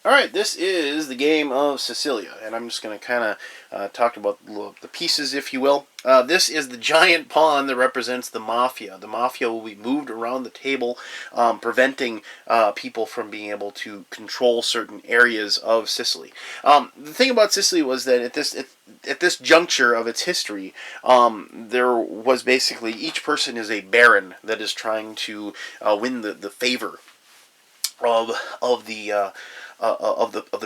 Alright, this is the game of Sicilia, and I'm just going to kind of talk about the pieces, if you will. This is the giant pawn that represents the mafia. The mafia will be moved around the table, preventing people from being able to control certain areas of Sicily. The thing about Sicily was that at this juncture of its history, there was basically each person is a baron that is trying to win the favor of the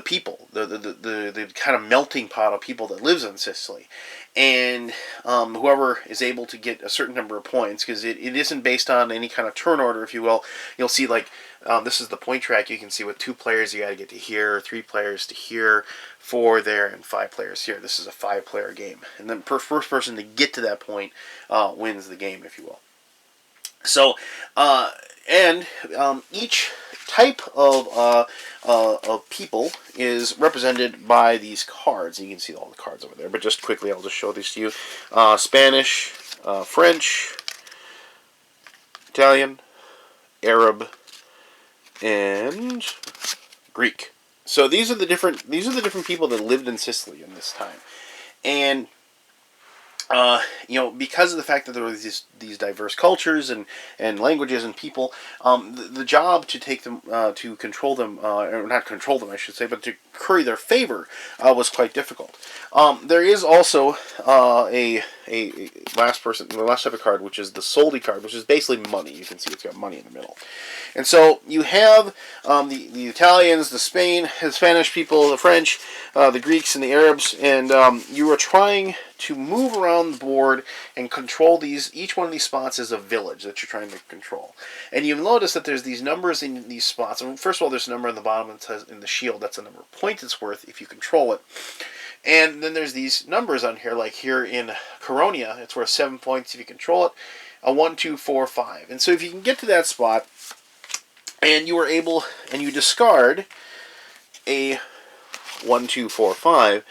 people, the kind of melting pot of people that lives in Sicily, and whoever is able to get a certain number of points, because it isn't based on any kind of turn order, if you will. You'll see like this is the point track. You can see with 2 players you got to get to here, 3 players to here, 4 there, and 5 players here. This is a 5-player game, and then first person to get to that point wins the game, if you will. So each type of people is represented by these cards. You can see all the cards over there, but just quickly I'll just show these to you. Spanish, French, Italian, Arab, and Greek. So these are the different people that lived in Sicily in this time, and because of the fact that there were these diverse cultures and languages and people, the job to take them, to control them, or not control them, I should say, but to curry their favor was quite difficult. There is also a last type of card, which is the soldi card, which is basically money. You can see it's got money in the middle. And so you have the Italians, the Spanish people, the French, the Greeks, and the Arabs, and you are trying to move around the board and control these. Each one of these spots is a village that you're trying to control. And you'll notice that there's these numbers in these spots. And first of all, there's a number on the bottom that says in the shield, that's the number of points it's worth if you control it. And then there's these numbers on here, like here in Coronia, it's worth 7 points if you control it. A 1, 2, 4, 5. And so if you can get to that spot, and you are able, and you discard a 1, 2, 4, 5,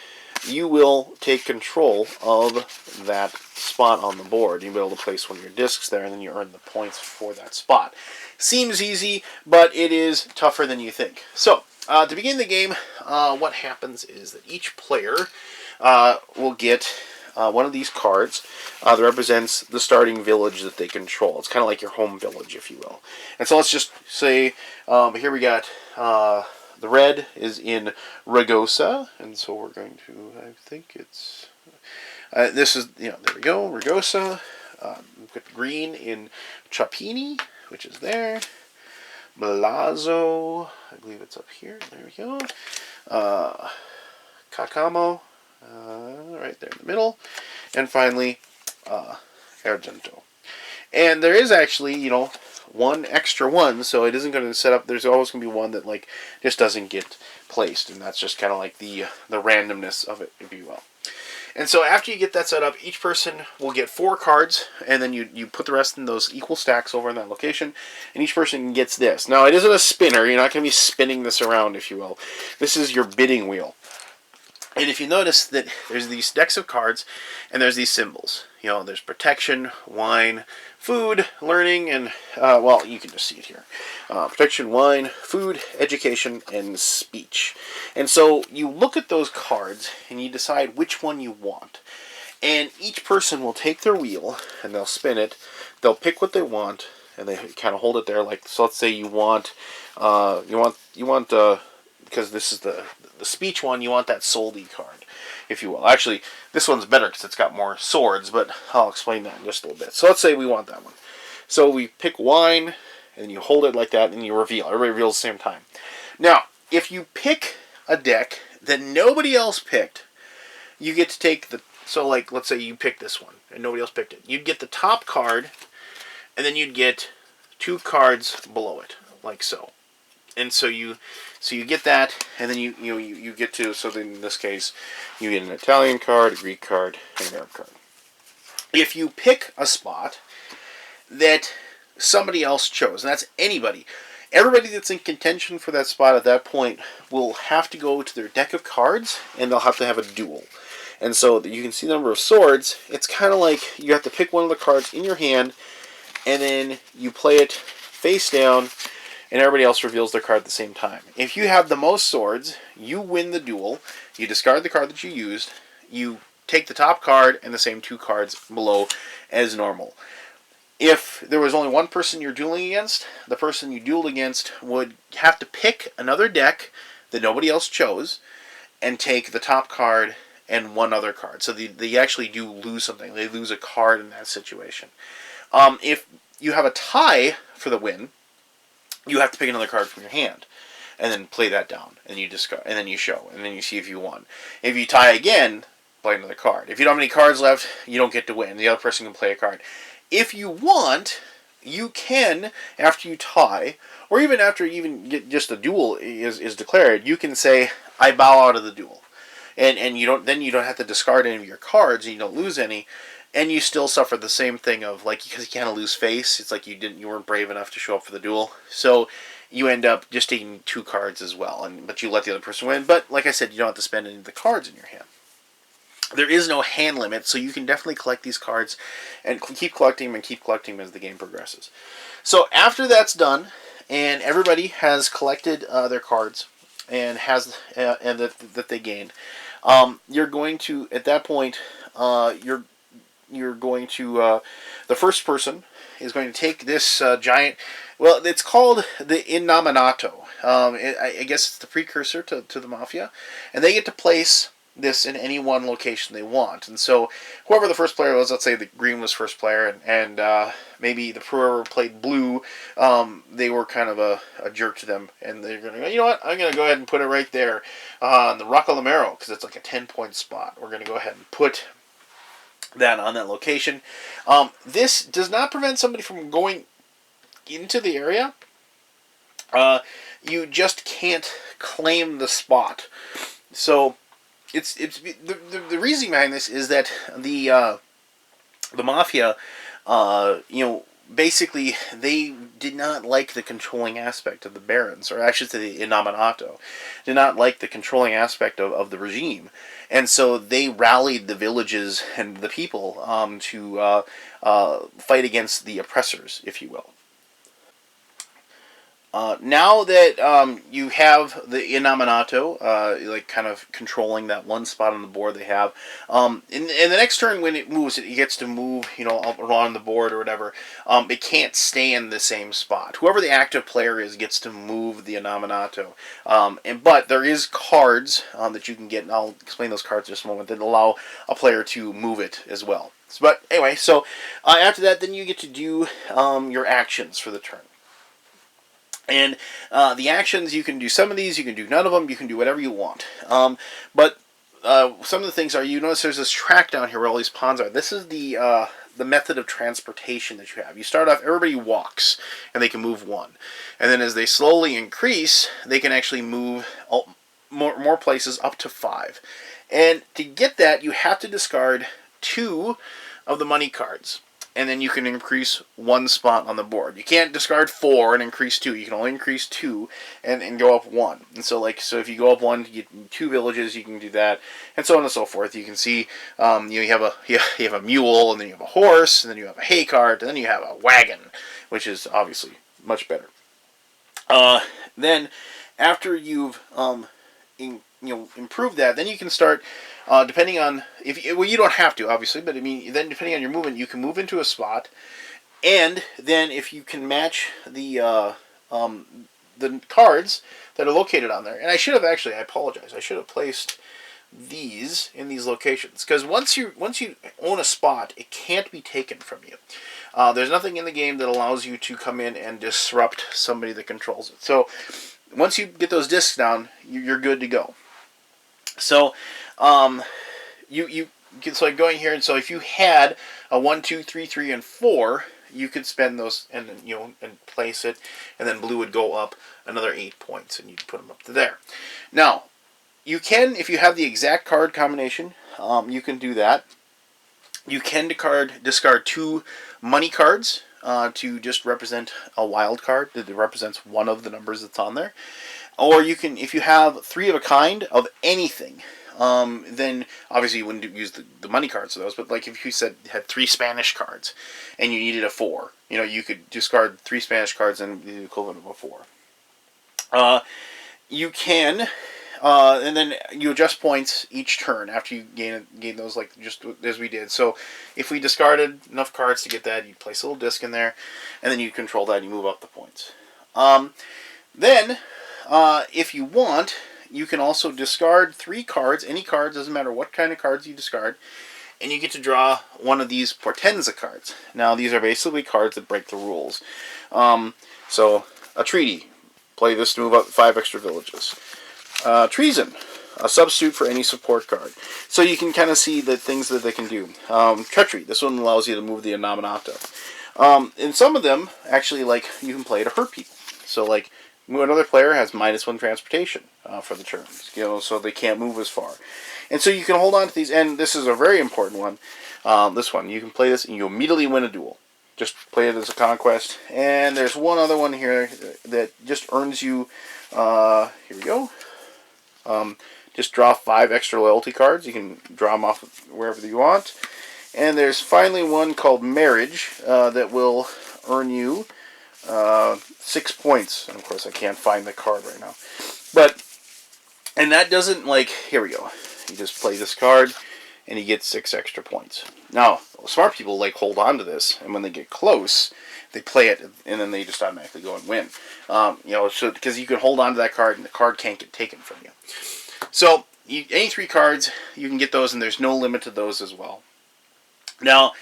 you will take control of that spot on the board. You'll be able to place one of your discs there, and then you earn the points for that spot. Seems easy, but it is tougher than you think. So, to begin the game, what happens is that each player will get one of these cards that represents the starting village that they control. It's kind of like your home village, if you will. And so let's just say, here we got the red is in Ragosa, and so we're going to, I think it's, this is, there we go, Ragosa. We've got green in Trapani, which is there. Milazzo, I believe it's up here, there we go. Cacamo, right there in the middle. And finally, Argento. And there is actually, one extra one, so it isn't going to set up, there's always going to be one that, just doesn't get placed, and that's just kind of like the randomness of it, if you will. And so after you get that set up, each person will get 4 cards, and then you put the rest in those equal stacks over in that location, and each person gets this. Now, it isn't a spinner. You're not going to be spinning this around, if you will. This is your bidding wheel. And if you notice that there's these decks of cards, and there's these symbols. There's protection, wine, food, learning, and, you can just see it here. Protection, wine, food, education, and speech. And so you look at those cards, and you decide which one you want. And each person will take their wheel, and they'll spin it. They'll pick what they want, and they kind of hold it there. So let's say you want, because this is the speech one, you want that soldi card, if you will. Actually, this one's better because it's got more swords, but I'll explain that in just a little bit. So let's say we want that one. So we pick wine, and you hold it like that, and you reveal. Everybody reveals at the same time. Now, if you pick a deck that nobody else picked, you get to take so let's say you picked this one, and nobody else picked it. You'd get the top card, and then you'd get 2 cards below it, like so. And so you get that, and then you get to, so then in this case, you get an Italian card, a Greek card, and an Arab card. If you pick a spot that somebody else chose, and that's anybody, everybody that's in contention for that spot at that point will have to go to their deck of cards, and they'll have to have a duel. And so you can see the number of swords. It's kind of like you have to pick one of the cards in your hand, and then you play it face down, and everybody else reveals their card at the same time. If you have the most swords, you win the duel. You discard the card that you used. You take the top card and the same 2 cards below as normal. If there was only one person you're dueling against, the person you dueled against would have to pick another deck that nobody else chose and take the top card and one other card. So they actually do lose something. They lose a card in that situation. If you have a tie for the win, you have to pick another card from your hand and then play that down, and you discard, and then you show, and then you see if you won. If you tie again, play another card. If you don't have any cards left, you don't get to win. The other person can play a card. If you want, you can, after you tie, or even after just the duel is declared, you can say, I bow out of the duel. And you don't have to discard any of your cards, and you don't lose any, and you still suffer the same thing of, like, because you can't lose face, it's like you weren't brave enough to show up for the duel. So you end up just taking 2 cards as well, but you let the other person win. But like I said, you don't have to spend any of the cards in your hand. There is no hand limit, so you can definitely collect these cards and keep collecting them and keep collecting them as the game progresses. So after that's done, and everybody has collected their cards and that they gained, you're going to, at that point, you're going to, the first person is going to take this giant, well, it's called the innominato. I guess it's the precursor to the Mafia, and they get to place this in any one location they want. And so whoever the first player was, let's say the green was first player, and maybe the whoever played blue, they were kind of a jerk to them, and they're going to go, you know what, I'm going to go ahead and put it right there on the Rocca Lamero, because it's like a 10-point spot. We're going to go ahead and put that on that location. This does not prevent somebody from going into the area. You just can't claim the spot. So it's the reason behind this is that the Mafia, basically they did not like the controlling aspect of the barons, or I should say the innominato, did not like the controlling aspect of the regime, and so they rallied the villages and the people to fight against the oppressors, if you will. Now that you have the innominato, like kind of controlling that one spot on the board they have, in the next turn when it moves, it gets to move, up around the board or whatever. It can't stay in the same spot. Whoever the active player is gets to move the innominato. But there is cards that you can get, and I'll explain those cards in just a moment, that allow a player to move it as well. But anyway, so after that, then you get to do your actions for the turn. And the actions, you can do some of these, you can do none of them, you can do whatever you want. But some of the things are, you notice there's this track down here where all these pawns are. This is the method of transportation that you have. You start off, everybody walks, and they can move 1. And then as they slowly increase, they can actually move more places up to 5. And to get that, you have to discard 2 of the money cards. And then you can increase 1 spot on the board. You can't discard 4 and increase 2. You can only increase 2 and go up 1. And so if you go up 1 to get 2 villages, you can do that, and so on and so forth. You can see you have a mule, and then you have a horse, and then you have a hay cart, and then you have a wagon, which is obviously much better. Then after you've improve that, then you can start, depending on, you don't have to, obviously, but then depending on your movement, you can move into a spot, and then if you can match the cards that are located on there, and I apologize, I should have placed these in these locations, because once you own a spot, it can't be taken from you. There's nothing in the game that allows you to come in and disrupt somebody that controls it. So once you get those discs down, you're good to go. So, you can start going here, and so if you had a 1, 2, 3, 3, and 4, you could spend those and place it, and then blue would go up another 8 points, and you'd put them up to there. Now, you can, if you have the exact card combination, you can do that. You can discard 2 money cards to just represent a wild card that represents one of the numbers that's on there. Or you can, if you have 3 of a kind of anything, then obviously you wouldn't use the money cards of those. But like if you said had 3 Spanish cards, and you needed a 4, you could discard 3 Spanish cards and the equivalent of a 4. You can, and then you adjust points each turn after you gain those, like just as we did. So if we discarded enough cards to get that, you'd place a little disc in there, and then you control that and you move up the points. Then, if you want, you can also discard 3 cards, any cards, doesn't matter what kind of cards you discard, and you get to draw one of these Portenza cards. Now, these are basically cards that break the rules. So, a treaty. Play this to move up 5 extra villages. Treason. A substitute for any support card. So you can kind of see the things that they can do. Treachery. This one allows you to move the innominato. And some of them, actually, like, you can play to hurt people. So, like, another player has -1 transportation for the turns, so they can't move as far. And so you can hold on to these, and this is a very important one. This one, you can play this and you immediately win a duel. Just play it as a conquest. And there's one other one here that just earns you, here we go, just draw 5 extra loyalty cards. You can draw them off wherever you want. And there's finally one called Marriage that will earn you 6 points. And of course I can't find the card right now. And that doesn't, like, here we go. You just play this card and you get 6 extra points. Now, smart people like hold on to this, and when they get close, they play it, and then they just automatically go and win. So because you can hold on to that card, and the card can't get taken from you. So any 3 cards, you can get those, and there's no limit to those as well. Now,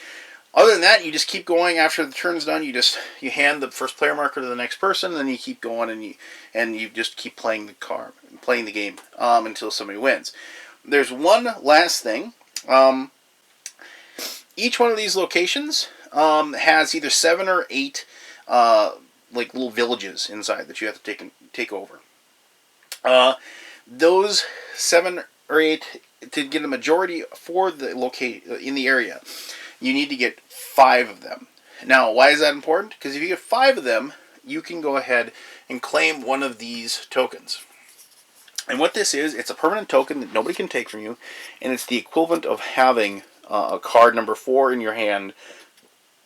other than that, you just keep going. After the turn's done, you hand the first player marker to the next person, and then you keep going, and you just keep playing the game until somebody wins. There's one last thing. Each one of these locations has either 7 or 8 like little villages inside that you have to take over. Those 7 or 8, to get a majority for the in the area, you need to get 5 of them. Now, why is that important? Because if you get 5 of them, you can go ahead and claim one of these tokens. And what this is, it's a permanent token that nobody can take from you, and it's the equivalent of having a card number 4 in your hand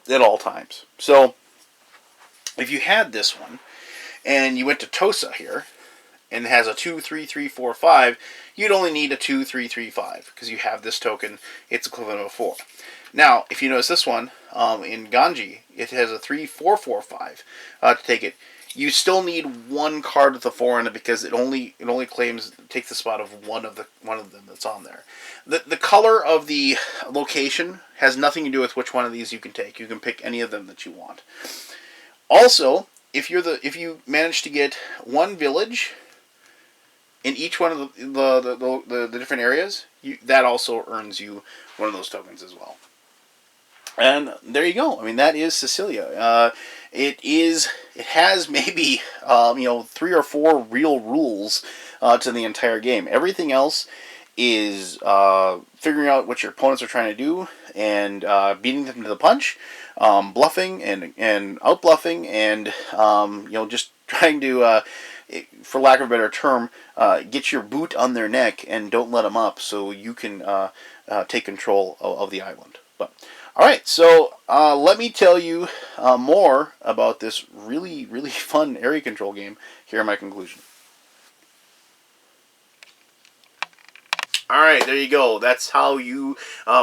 at all times. So, if you had this one, and you went to Tosa here, and it has a 2, 3, 3, 4, 5, you'd only need a 2, 3, 3, 5, because you have this token, it's equivalent of a 4. Now, if you notice this one, in Ganji, it has a 3, 4, 4, 5 to take it. You still need 1 card with a 4 in it because it only takes the spot of one of them that's on there. The color of the location has nothing to do with which one of these you can take. You can pick any of them that you want. Also, if you manage to get 1 village in each one of the different areas, that also earns you one of those tokens as well. And there you go. I mean, that is Sicilia. It has maybe 3 or 4 real rules to the entire game. Everything else is figuring out what your opponents are trying to do and beating them to the punch, bluffing and out bluffing, and just trying to, for lack of a better term, get your boot on their neck and don't let them up so you can take control of the island. But alright, so let me tell you more about this really, really fun area control game here in my conclusion. Alright, there you go. That's how you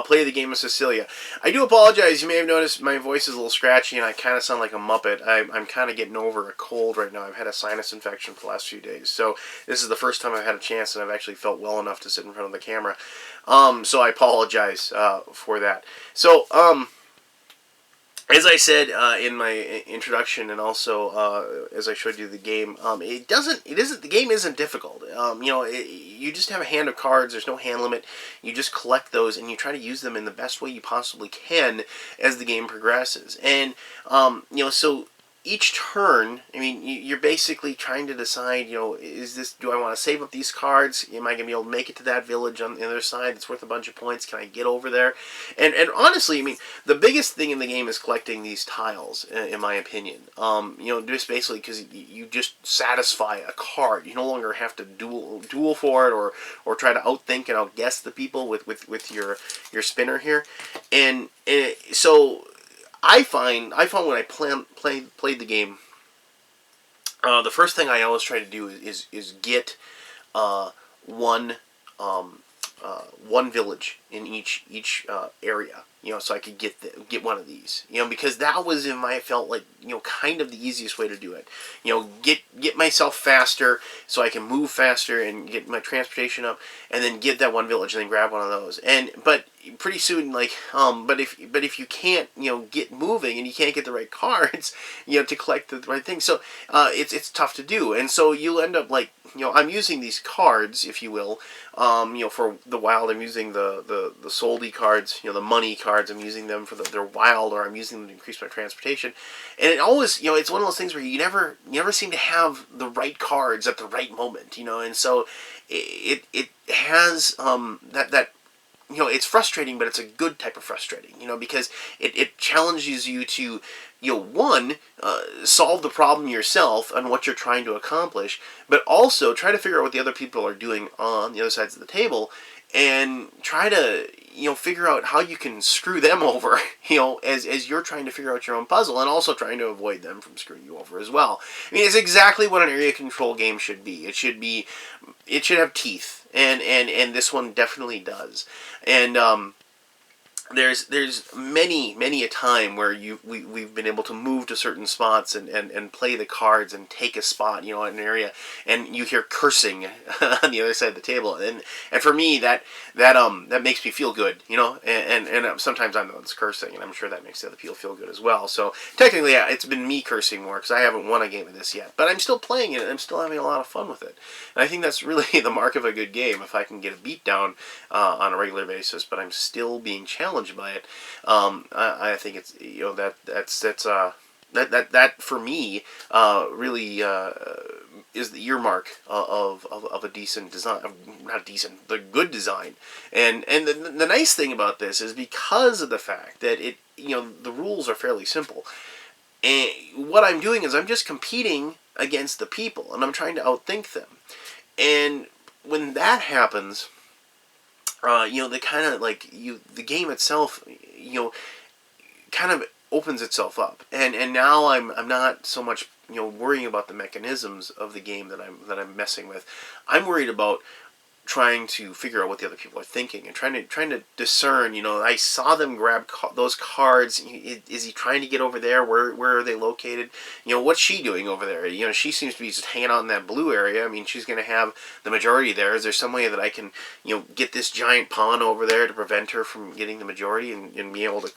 play the game of Sicilia. I do apologize. You may have noticed my voice is a little scratchy and I kind of sound like a Muppet. I'm kind of getting over a cold right now. I've had a sinus infection for the last few days. So this is the first time I've had a chance and I've actually felt well enough to sit in front of the camera. So I apologize for that. So, as I said in my introduction, and also as I showed you the game, the game isn't difficult. You just have a hand of cards. There's no hand limit. You just collect those, and you try to use them in the best way you possibly can as the game progresses. And so each turn, I mean, you're basically trying to decide, do I want to save up these cards? Am I going to be able to make it to that village on the other side that's worth a bunch of points? Can I get over there? And honestly, I mean, the biggest thing in the game is collecting these tiles, in my opinion. Just basically because you just satisfy a card. You no longer have to duel for it or try to outthink and outguess the people with your spinner here. And so I found when I played the game, the first thing I always try to do is get one one village in each area, so I could get one of these, because that was I felt like, kind of the easiest way to do it. Get myself faster so I can move faster and get my transportation up, and then get that one village and then grab one of those. But pretty soon, but if you can't, get moving and you can't get the right cards, to collect the right thing, so it's tough to do, and so you'll end up I'm using these cards, if you will, for the wild. I'm using the soldi cards, the money cards. I'm using them for their wild, or I'm using them to increase my transportation. And it always, it's one of those things where you never seem to have the right cards at the right moment, and so it has that. It's frustrating, but it's a good type of frustrating, because it challenges you to, one, solve the problem yourself on what you're trying to accomplish, but also try to figure out what the other people are doing on the other sides of the table, and try to, figure out how you can screw them over, as you're trying to figure out your own puzzle, and also trying to avoid them from screwing you over as well. I mean, it's exactly what an area control game should be. It should have teeth, and this one definitely does. And there's many a time where we've been able to move to certain spots and play the cards and take a spot, in an area, and you hear cursing on the other side of the table, and for me that makes me feel good, and sometimes I'm the one that's cursing, and I'm sure that makes the other people feel good as well. So technically, yeah, it's been me cursing more because I haven't won a game of this yet, but I'm still playing it and I'm still having a lot of fun with it, and I think that's really the mark of a good game, if I can get a beat down on a regular basis, but I'm still being challenged by it. I think it's that for me really is the earmark of a decent design, not decent, the good design. And the nice thing about this is, because of the fact that the rules are fairly simple, and what I'm doing is I'm just competing against the people, and I'm trying to outthink them. And when that happens, the kind of the game itself, kind of opens itself up, and now I'm not so much worrying about the mechanisms of the game that I'm messing with. I'm worried about trying to figure out what the other people are thinking and trying to discern. I saw them grab those cards. Is he trying to get over there? Where are they located? What's she doing over there? She seems to be just hanging out in that blue area. I mean, she's going to have the majority there. Is there some way that I can get this giant pawn over there to prevent her from getting the majority and be able to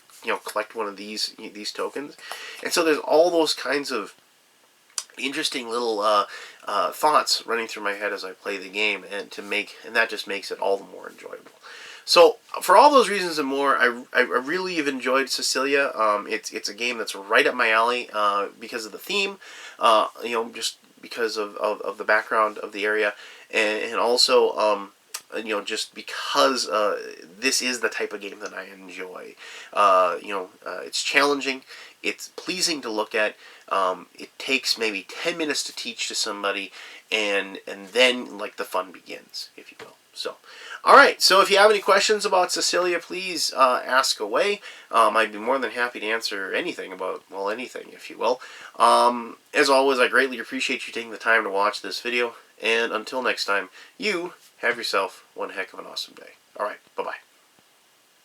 collect one of these tokens? And so there's all those kinds of interesting little thoughts running through my head as I play the game, and that just makes it all the more enjoyable. So for all those reasons and more, I really have enjoyed Sicilia. It's a game that's right up my alley because of the theme, just because of the background of the area, and also just because this is the type of game that I enjoy. It's challenging, it's pleasing to look at. It takes maybe 10 minutes to teach to somebody, and then the fun begins, if you will. So, all right. So if you have any questions about Sicilia, please ask away. I'd be more than happy to answer anything about, anything, if you will. As always, I greatly appreciate you taking the time to watch this video. And until next time, you have yourself one heck of an awesome day. All right. Bye-bye.